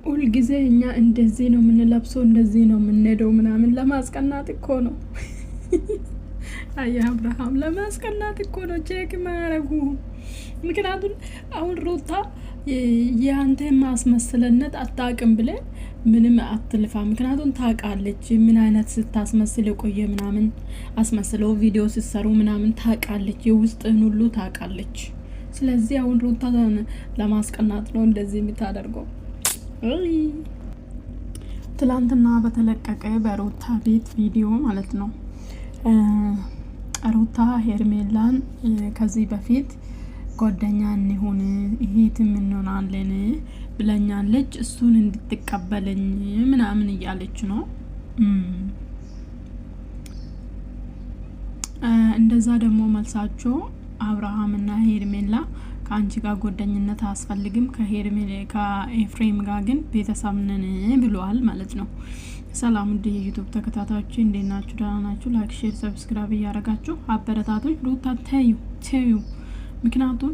ሁል ጊዜ እኛ እንደዚህ ነው የምንለብሰው እንደዚህ ነው የምንሄደው ምናምን ለማስቀናት እኮ ነው። አይ አብርሃም ለማስቀናት እኮ ነው ቼክ ማረጉ። ምክንያቱም አሁን ሩታ የአንተ ማስመሰለነት አታውቅም ብለ ምንም አትልፋ። ምክንያቱም ታውቃለች ምን አይነት ስታስመስል የቆየ ምናምን አስመስለው ቪዲዮ ሲሰሩ ምናምን ታውቃለች፣ የውስጥን ሁሉ ታውቃለች። ስለዚህ አሁን ሩታ ለማስቀናት ነው እንደዚህ የምታደርገው። ትላንትና በተለቀቀ በሩታ ቤት ቪዲዮ ማለት ነው ሩታ ሄርሜላን ከዚህ በፊት ጓደኛ እንሆን እህትም እንሆናለን ብለኛለች፣ እሱን እንድትቀበለኝ ምናምን እያለች ነው። እንደዛ ደግሞ መልሳቸው አብርሃምና ሄርሜላ ከአንቺ ጋር ጓደኝነት አያስፈልግም፣ ከኤፍሬም ጋር ግን ቤተሰብ ነን ብለዋል ማለት ነው። ሰላም እንደ ዩቲዩብ ተከታታዮች እንዴት ናችሁ? ደህና ናችሁ? ላይክ፣ ሼር፣ ሰብስክራይብ እያደረጋችሁ አበረታቶች። ሩታ ተዩ። ምክንያቱም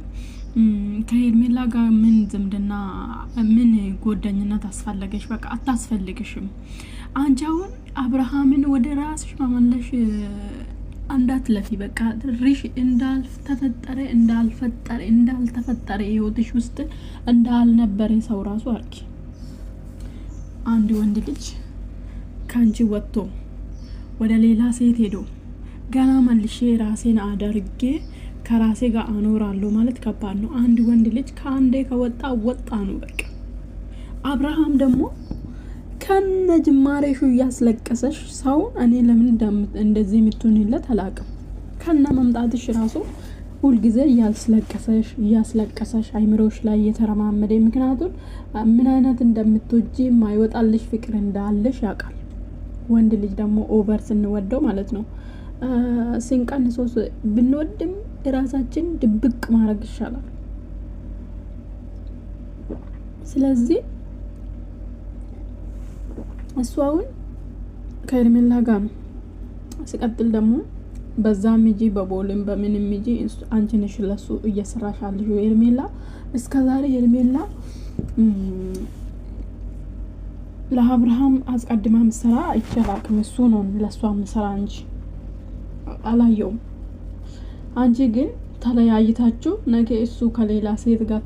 ከሄርሜላ ጋር ምን ዝምድና ምን ጓደኝነት አስፈለገሽ? በቃ አታስፈልግሽም። አንቺ አሁን አብርሃምን ወደ ራስሽ መመለሽ እንዳትለፊ። በቃ ሪሽ እንዳልተፈጠረ ህይወትሽ ውስጥ እንዳልነበረ ሰው ራሱ አርኪ። አንድ ወንድ ልጅ ካንቺ ወጥቶ ወደ ሌላ ሴት ሄዶ ገና መልሼ ራሴን አደርጌ ከራሴ ጋር አኖራለሁ ማለት ከባድ ነው። አንድ ወንድ ልጅ ከአንዴ ከወጣ ነው በቃ። አብርሃም ደግሞ ከነ ጅማሬሹ እያስለቀሰሽ ሰው እኔ ለምን እንደዚህ የምትሆንለት አላውቅም። ከነ መምጣትሽ ራሱ ሁልጊዜ እያስለቀሰሽ አይምሮሽ ላይ እየተረማመደ፣ ምክንያቱም ምን አይነት እንደምትወጂ የማይወጣልሽ ፍቅር እንዳለሽ ያውቃል። ወንድ ልጅ ደግሞ ኦቨር ስንወደው ማለት ነው ሲንቀንሶ ብንወድም ራሳችን ድብቅ ማድረግ ይሻላል። ስለዚህ እሱ አሁን ከሄርሜላ ጋር ነው። ሲቀጥል ደግሞ በዛ ሚጂ በቦልም በምንም ሚጂ አንቺ ነሽ ለሱ እየሰራሻለሽ። ሄርሜላ እስከዛሬ ሄርሜላ ለአብርሃም አስቀድማ ምሰራ አይቻላክም። እሱ ነው ለሷ ምሰራ እንጂ አላየውም። አንቺ ግን ተለያይታችሁ ነገ እሱ ከሌላ ሴት ጋር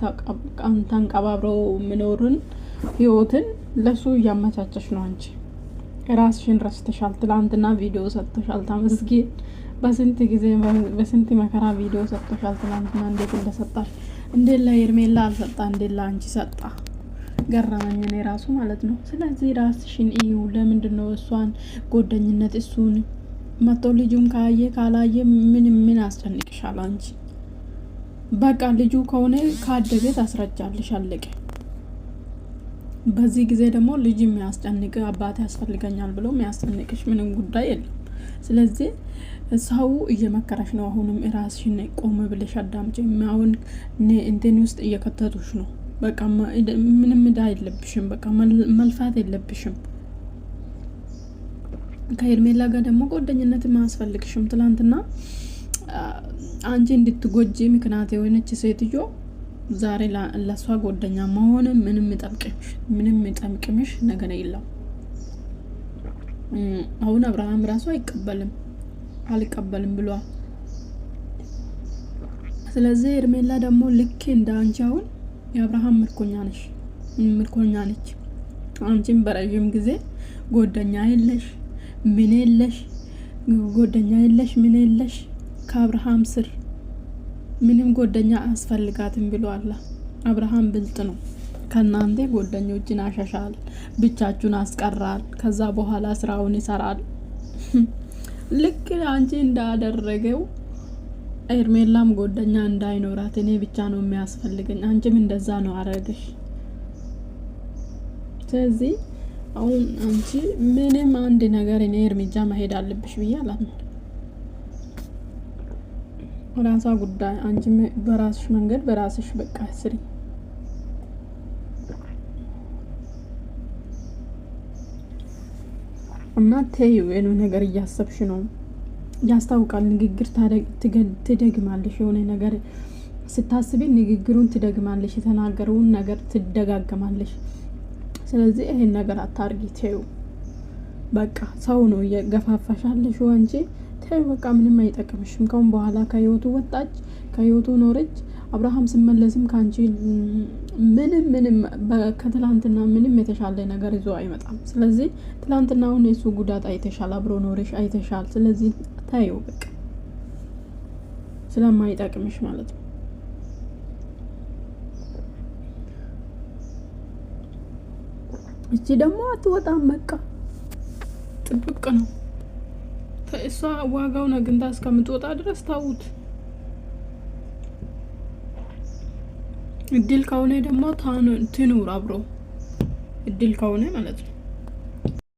ተንቀባብረው ምኖርን ህይወትን ለሱ እያመቻቸሽ ነው። አንቺ ራስሽን ረስተሻል። ትላንትና ቪዲዮ ሰጥቶሻል። ተመስገን። በስንት ጊዜ በስንት መከራ ቪዲዮ ሰጥቶሻል። ትላንትና እንዴት እንደሰጣሽ እንዴት ለሄርሜላ አልሰጣ እንዴት ለአንቺ ሰጣ? ገረመኝ እኔ ራሱ ማለት ነው። ስለዚህ ራስሽን እዩ። ለምንድነው እሷን ጓደኝነት እሱን መቶ ልጁም ካላየ ምን አስጨንቅሻል? አንቺ በቃ ልጁ ከሆነ ካደገ ታስረጃለሽ፣ አለቀ። በዚህ ጊዜ ደግሞ ልጅ የሚያስጨንቅ አባት ያስፈልገኛል ብሎ የሚያስጨንቅሽ ምንም ጉዳይ የለም። ስለዚህ ሰው እየመከረሽ ነው። አሁንም ራስሽን ቆም ብለሽ አዳምጪ። አሁን እንትን ውስጥ እየከተቱሽ ነው። በቃ ምንም እዳ የለብሽም። በቃ መልፋት የለብሽም። ከሄርሜላ ጋር ደግሞ ጓደኝነት ማያስፈልግሽም። ትላንትና አንቺ እንድትጎጂ ምክንያት የሆነች ሴትዮ ዛሬ ለሷ ጓደኛ መሆን ምንም ይጠቅምሽ ነገር የለም። አሁን አብርሃም ራሱ አልቀበልም ብሏል። ስለዚህ ሄርሜላ ደግሞ ልክ እንደ አንቺ አሁን የአብርሃም ምርኮኛ ነች። አንቺም በረዥም ጊዜ ጓደኛ የለሽ ምን የለሽ ከአብርሃም ስር ምንም ጓደኛ አስፈልጋትም ብሏል። አብርሃም ብልጥ ነው። ከናንተ ጓደኞችን አሻሻል፣ ብቻችሁን አስቀራል። ከዛ በኋላ ስራውን ይሰራል። ልክ አንቺ እንዳደረገው ሄርሜላም ጓደኛ እንዳይኖራት እኔ ብቻ ነው የሚያስፈልገኝ። አንቺም እንደዛ ነው አረገሽ። ስለዚህ አሁን አንቺ ምንም አንድ ነገር እኔ እርምጃ መሄድ አለብሽ ብዬ አላምንም። ራሳ ጉዳይ አንቺ በራስሽ መንገድ በራስሽ በቃ ስሪ። እና ተይው የሆነ ነገር እያሰብሽ ነው ያስታውቃል። ንግግር ትደግማለሽ። የሆነ ነገር ስታስቢ ንግግሩን ትደግማለሽ። የተናገረውን ነገር ትደጋገማለሽ። ስለዚህ ይሄን ነገር አታርጊ ተይው። በቃ ሰው ነው እየገፋፋሻለሽ አንቺ ተይው በቃ ምንም አይጠቅምሽም። ከአሁን በኋላ ከህይወቱ ወጣች፣ ከህይወቱ ኖረች። አብርሃም ሲመለስም ካንቺ ምንም ከትላንትና ምንም የተሻለ ነገር ይዞ አይመጣም። ስለዚህ ትላንትናውን የሱ ጉዳት አይተሻል፣ አብሮ ኖረሽ አይተሻል። ስለዚህ ተይው በቃ ስለማይጠቅምሽ ማለት ነው። እቺ ደግሞ አትወጣም በቃ ጥብቅ ነው። እሷ ዋጋውን አግኝታ እስከምትወጣ ድረስ ታውት። እድል ከሆነ ደግሞ ትኑር አብሮ፣ እድል ከሆነ ማለት ነው።